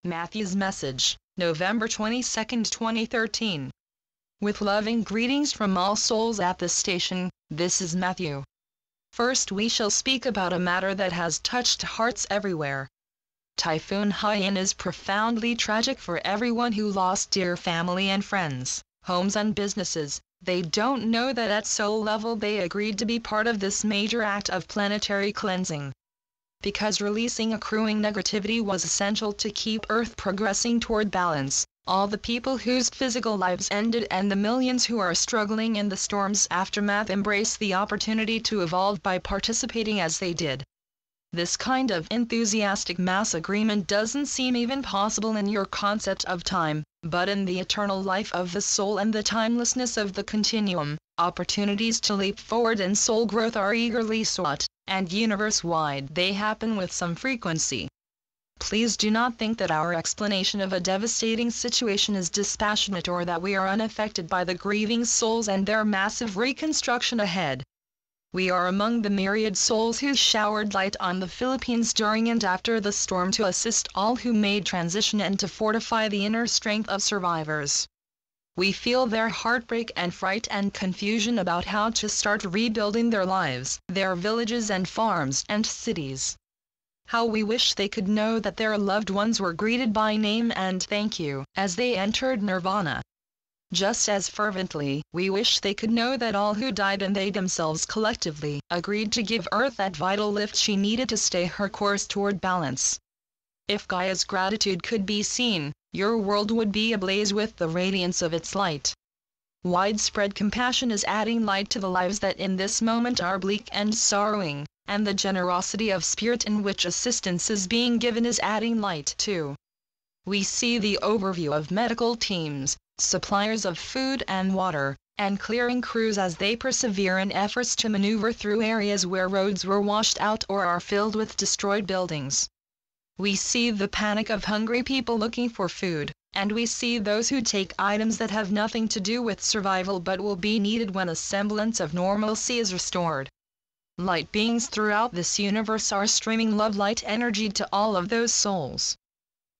Matthew's message, November 22, 2013. With loving greetings from all souls at this station, this is Matthew. First we shall speak about a matter that has touched hearts everywhere. Typhoon Haiyan is profoundly tragic for everyone who lost dear family and friends, homes and businesses. They don't know that at soul level they agreed to be part of this major act of planetary cleansing. Because releasing accruing negativity was essential to keep Earth progressing toward balance, all the people whose physical lives ended and the millions who are struggling in the storm's aftermath embrace the opportunity to evolve by participating as they did. This kind of enthusiastic mass agreement doesn't seem even possible in your concept of time, but in the eternal life of the soul and the timelessness of the continuum, opportunities to leap forward in soul growth are eagerly sought, and universe-wide they happen with some frequency. Please do not think that our explanation of a devastating situation is dispassionate or that we are unaffected by the grieving souls and their massive reconstruction ahead. We are among the myriad souls who showered light on the Philippines during and after the storm to assist all who made transition and to fortify the inner strength of survivors. We feel their heartbreak and fright and confusion about how to start rebuilding their lives, their villages and farms and cities. How we wish they could know that their loved ones were greeted by name and thank you as they entered nirvana. Just as fervently, we wish they could know that all who died and they themselves collectively agreed to give Earth that vital lift she needed to stay her course toward balance. If Gaia's gratitude could be seen, your world would be ablaze with the radiance of its light. Widespread compassion is adding light to the lives that in this moment are bleak and sorrowing, and the generosity of spirit in which assistance is being given is adding light too. We see the overview of medical teams, suppliers of food and water, and clearing crews as they persevere in efforts to maneuver through areas where roads were washed out or are filled with destroyed buildings. We see the panic of hungry people looking for food, and we see those who take items that have nothing to do with survival but will be needed when a semblance of normalcy is restored. Light beings throughout this universe are streaming love light energy to all of those souls.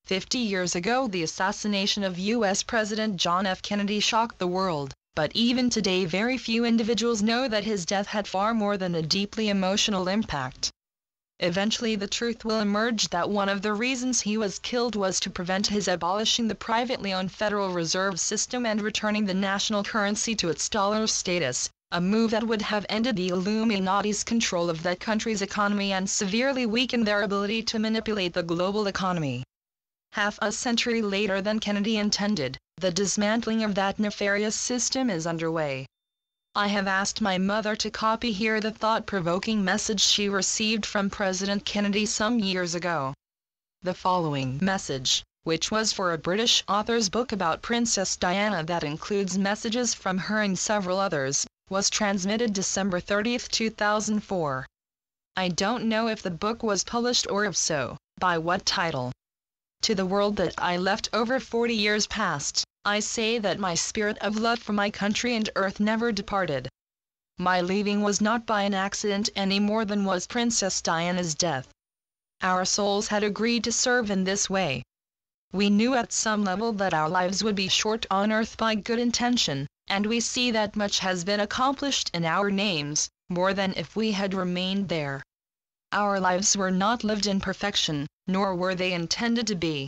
50 years ago the assassination of U.S. President John F. Kennedy shocked the world, but even today very few individuals know that his death had far more than a deeply emotional impact. Eventually the truth will emerge that one of the reasons he was killed was to prevent his abolishing the privately owned Federal Reserve System and returning the national currency to its dollar status, a move that would have ended the Illuminati's control of that country's economy and severely weakened their ability to manipulate the global economy. Half a century later than Kennedy intended, the dismantling of that nefarious system is underway. I have asked my mother to copy here the thought-provoking message she received from President Kennedy some years ago. The following message, which was for a British author's book about Princess Diana that includes messages from her and several others, was transmitted December 30, 2004. I don't know if the book was published or if so, by what title. To the world that I left over 40 years past, I say that my spirit of love for my country and Earth never departed. My leaving was not by an accident any more than was Princess Diana's death. Our souls had agreed to serve in this way. We knew at some level that our lives would be short on Earth by good intention, and we see that much has been accomplished in our names, more than if we had remained there. Our lives were not lived in perfection, nor were they intended to be.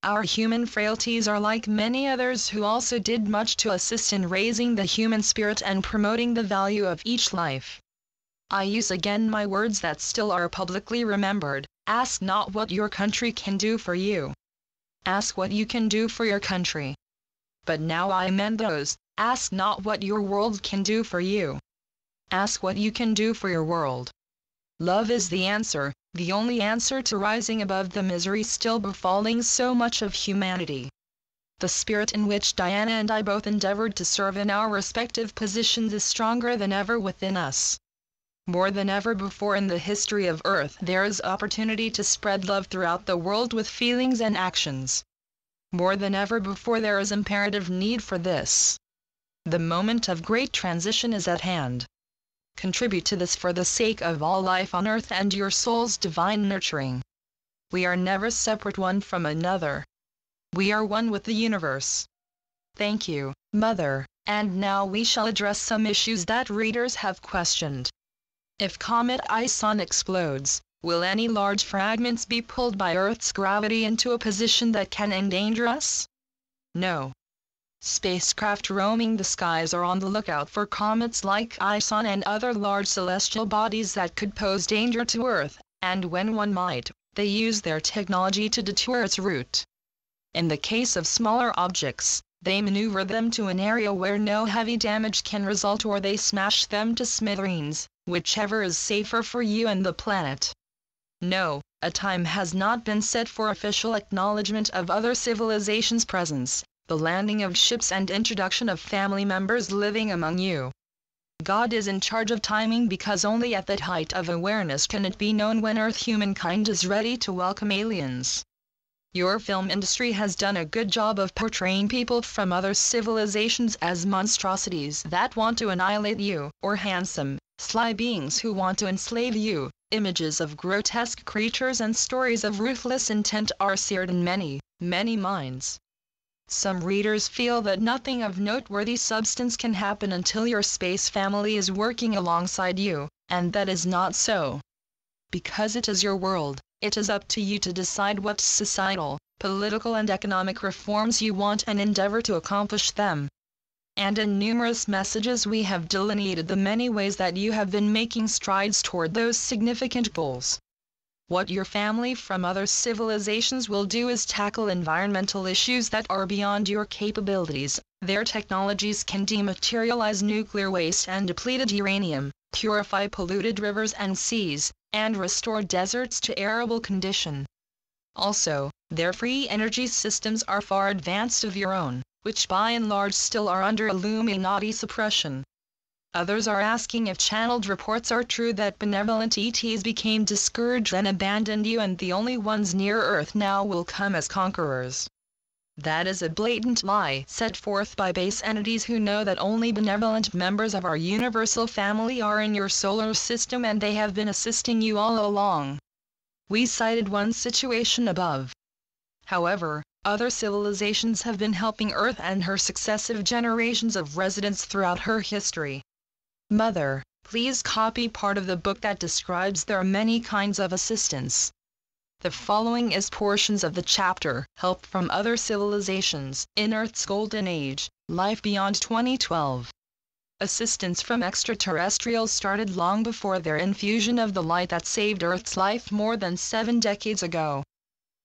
Our human frailties are like many others who also did much to assist in raising the human spirit and promoting the value of each life. I use again my words that still are publicly remembered: ask not what your country can do for you. Ask what you can do for your country. But now I amend those: ask not what your world can do for you. Ask what you can do for your world. Love is the answer, the only answer to rising above the misery still befalling so much of humanity. The spirit in which Diana and I both endeavored to serve in our respective positions is stronger than ever within us. More than ever before in the history of Earth there is opportunity to spread love throughout the world with feelings and actions. More than ever before there is imperative need for this. The moment of great transition is at hand. Contribute to this for the sake of all life on Earth and your soul's divine nurturing. We are never separate one from another. We are one with the universe. Thank you, Mother, and now we shall address some issues that readers have questioned. If Comet Ison explodes, will any large fragments be pulled by Earth's gravity into a position that can endanger us? No. Spacecraft roaming the skies are on the lookout for comets like Ison and other large celestial bodies that could pose danger to Earth, and when one might, they use their technology to detour its route. In the case of smaller objects, they maneuver them to an area where no heavy damage can result, or they smash them to smithereens, whichever is safer for you and the planet. No, a time has not been set for official acknowledgement of other civilizations' presence, the landing of ships and introduction of family members living among you. God is in charge of timing, because only at that height of awareness can it be known when Earth humankind is ready to welcome aliens. Your film industry has done a good job of portraying people from other civilizations as monstrosities that want to annihilate you, or handsome, sly beings who want to enslave you. Images of grotesque creatures and stories of ruthless intent are seared in many, many minds. Some readers feel that nothing of noteworthy substance can happen until your space family is working alongside you, and that is not so. Because it is your world, it is up to you to decide what societal, political and economic reforms you want and endeavor to accomplish them. And in numerous messages we have delineated the many ways that you have been making strides toward those significant goals. What your family from other civilizations will do is tackle environmental issues that are beyond your capabilities. Their technologies can dematerialize nuclear waste and depleted uranium, purify polluted rivers and seas, and restore deserts to arable condition. Also, their free energy systems are far advanced of your own, which by and large still are under Illuminati suppression. Others are asking if channeled reports are true that benevolent ETs became discouraged and abandoned you, and the only ones near Earth now will come as conquerors. That is a blatant lie set forth by base entities who know that only benevolent members of our universal family are in your solar system, and they have been assisting you all along. We cited one situation above. However, other civilizations have been helping Earth and her successive generations of residents throughout her history. Mother, please copy part of the book that describes their many kinds of assistance. The following is portions of the chapter, Help from Other Civilizations, in Earth's Golden Age, Life Beyond 2012. Assistance from extraterrestrials started long before their infusion of the light that saved Earth's life more than 7 decades ago.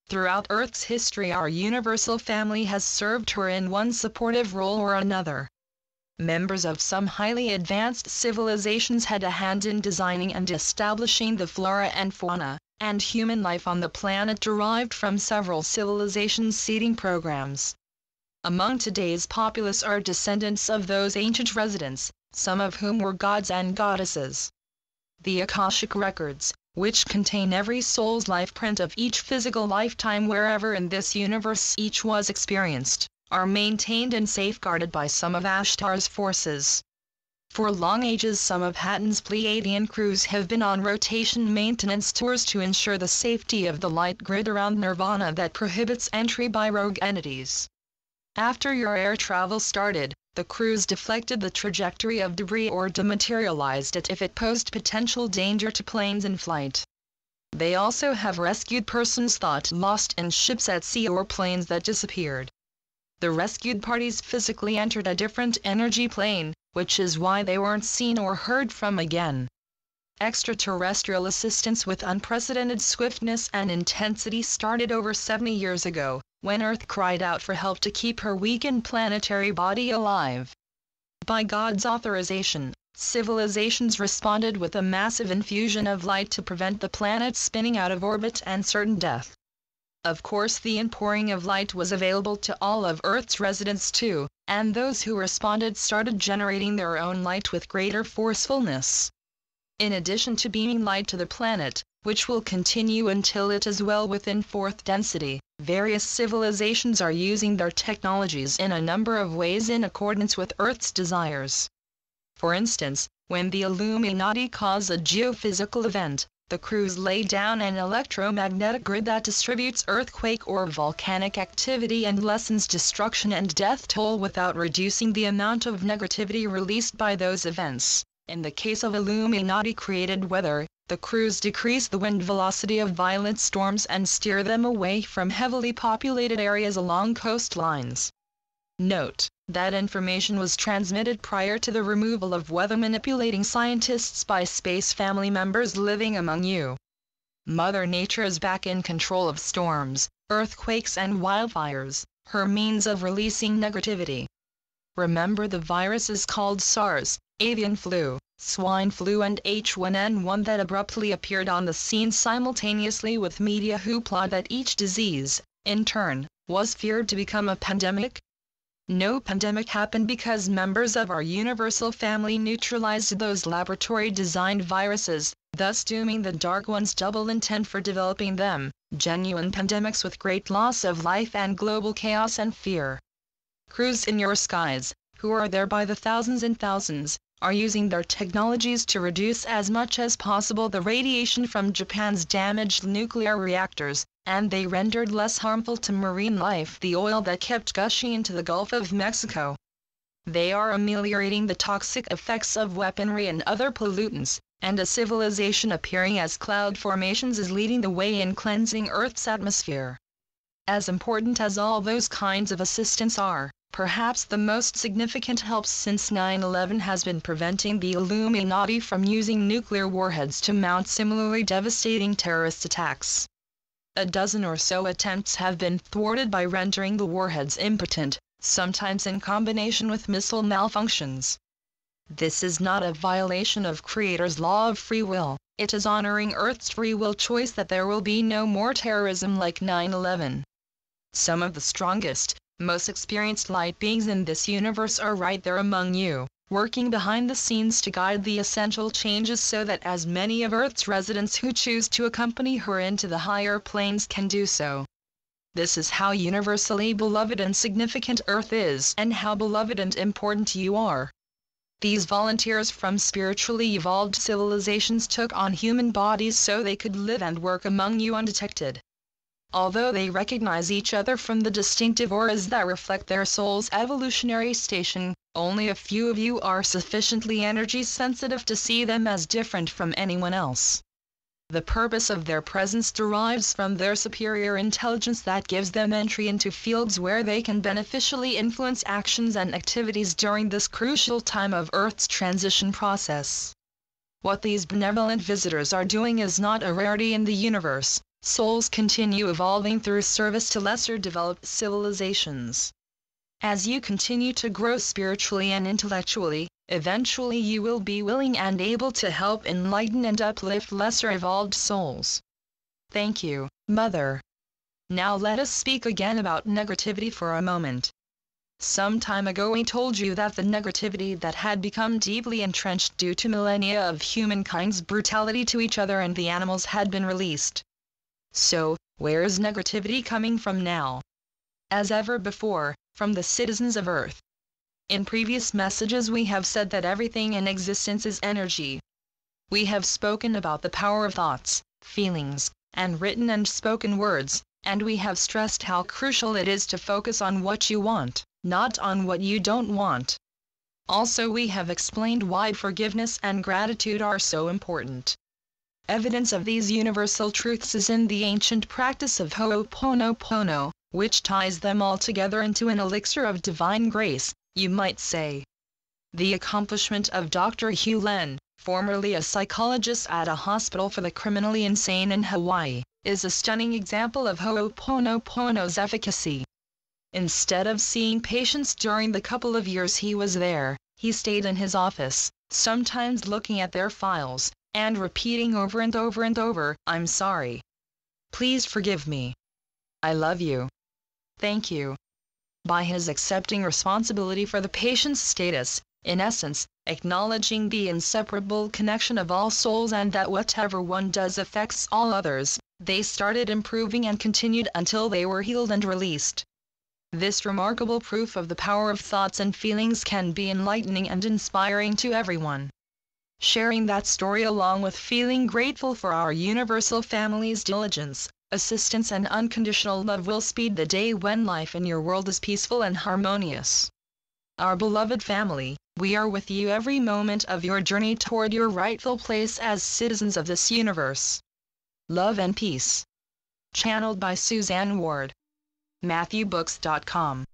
Throughout Earth's history, our universal family has served her in one supportive role or another. Members of some highly advanced civilizations had a hand in designing and establishing the flora and fauna, and human life on the planet derived from several civilizations' seeding programs. Among today's populace are descendants of those ancient residents, some of whom were gods and goddesses. The Akashic records, which contain every soul's life print of each physical lifetime wherever in this universe each was experienced, are maintained and safeguarded by some of Ashtar's forces. For long ages some of Hatton's Pleiadian crews have been on rotation maintenance tours to ensure the safety of the light grid around Nirvana that prohibits entry by rogue entities. After your air travel started, the crews deflected the trajectory of debris or dematerialized it if it posed potential danger to planes in flight. They also have rescued persons thought lost in ships at sea or planes that disappeared. The rescued parties physically entered a different energy plane, which is why they weren't seen or heard from again. Extraterrestrial assistance with unprecedented swiftness and intensity started over 70 years ago, when Earth cried out for help to keep her weakened planetary body alive. By God's authorization, civilizations responded with a massive infusion of light to prevent the planet spinning out of orbit and certain death. Of course, the inpouring of light was available to all of Earth's residents too, and those who responded started generating their own light with greater forcefulness. In addition to beaming light to the planet, which will continue until it is well within fourth density, various civilizations are using their technologies in a number of ways in accordance with Earth's desires. For instance, when the Illuminati cause a geophysical event, the crews lay down an electromagnetic grid that distributes earthquake or volcanic activity and lessens destruction and death toll without reducing the amount of negativity released by those events. In the case of Illuminati-created weather, the crews decrease the wind velocity of violent storms and steer them away from heavily populated areas along coastlines. Note that information was transmitted prior to the removal of weather-manipulating scientists by space family members living among you. Mother Nature is back in control of storms, earthquakes and wildfires, her means of releasing negativity. Remember the viruses called SARS, avian flu, swine flu and H1N1 that abruptly appeared on the scene simultaneously with media hoopla that each disease, in turn, was feared to become a pandemic? No pandemic happened because members of our universal family neutralized those laboratory-designed viruses, thus dooming the dark ones double intent for developing them, genuine pandemics with great loss of life and global chaos and fear. Crews in your skies, who are there by the thousands and thousands, are using their technologies to reduce as much as possible the radiation from Japan's damaged nuclear reactors, and they rendered less harmful to marine life the oil that kept gushing into the Gulf of Mexico. They are ameliorating the toxic effects of weaponry and other pollutants, and a civilization appearing as cloud formations is leading the way in cleansing Earth's atmosphere. As important as all those kinds of assistance are, perhaps the most significant help since 9/11 has been preventing the Illuminati from using nuclear warheads to mount similarly devastating terrorist attacks. A dozen or so attempts have been thwarted by rendering the warheads impotent, sometimes in combination with missile malfunctions. This is not a violation of Creator's law of free will, it is honoring Earth's free will choice that there will be no more terrorism like 9/11. Some of the strongest, most experienced light beings in this universe are right there among you, working behind the scenes to guide the essential changes so that as many of Earth's residents who choose to accompany her into the higher planes can do so. This is how universally beloved and significant Earth is and how beloved and important you are. These volunteers from spiritually evolved civilizations took on human bodies so they could live and work among you undetected. Although they recognize each other from the distinctive auras that reflect their soul's evolutionary station, only a few of you are sufficiently energy sensitive to see them as different from anyone else. The purpose of their presence derives from their superior intelligence that gives them entry into fields where they can beneficially influence actions and activities during this crucial time of Earth's transition process. What these benevolent visitors are doing is not a rarity in the universe. Souls continue evolving through service to lesser developed civilizations. As you continue to grow spiritually and intellectually, eventually you will be willing and able to help enlighten and uplift lesser evolved souls. Thank you, Mother. Now let us speak again about negativity for a moment. Some time ago we told you that the negativity that had become deeply entrenched due to millennia of humankind's brutality to each other and the animals had been released. So, where is negativity coming from now? As ever before, from the citizens of Earth. In previous messages we have said that everything in existence is energy. We have spoken about the power of thoughts, feelings, and written and spoken words, and we have stressed how crucial it is to focus on what you want, not on what you don't want. Also we have explained why forgiveness and gratitude are so important. Evidence of these universal truths is in the ancient practice of Ho'oponopono, which ties them all together into an elixir of divine grace, you might say. The accomplishment of Dr. Hugh Len, formerly a psychologist at a hospital for the criminally insane in Hawaii, is a stunning example of Ho'oponopono's efficacy. Instead of seeing patients during the couple of years he was there, he stayed in his office, sometimes looking at their files, and repeating over and over and over, "I'm sorry. Please forgive me. I love you. Thank you." By his accepting responsibility for the patient's status, in essence, acknowledging the inseparable connection of all souls and that whatever one does affects all others, they started improving and continued until they were healed and released. This remarkable proof of the power of thoughts and feelings can be enlightening and inspiring to everyone. Sharing that story along with feeling grateful for our universal family's diligence, assistance and unconditional love will speed the day when life in your world is peaceful and harmonious. Our beloved family, we are with you every moment of your journey toward your rightful place as citizens of this universe. Love and peace. Channeled by Suzanne Ward. MatthewBooks.com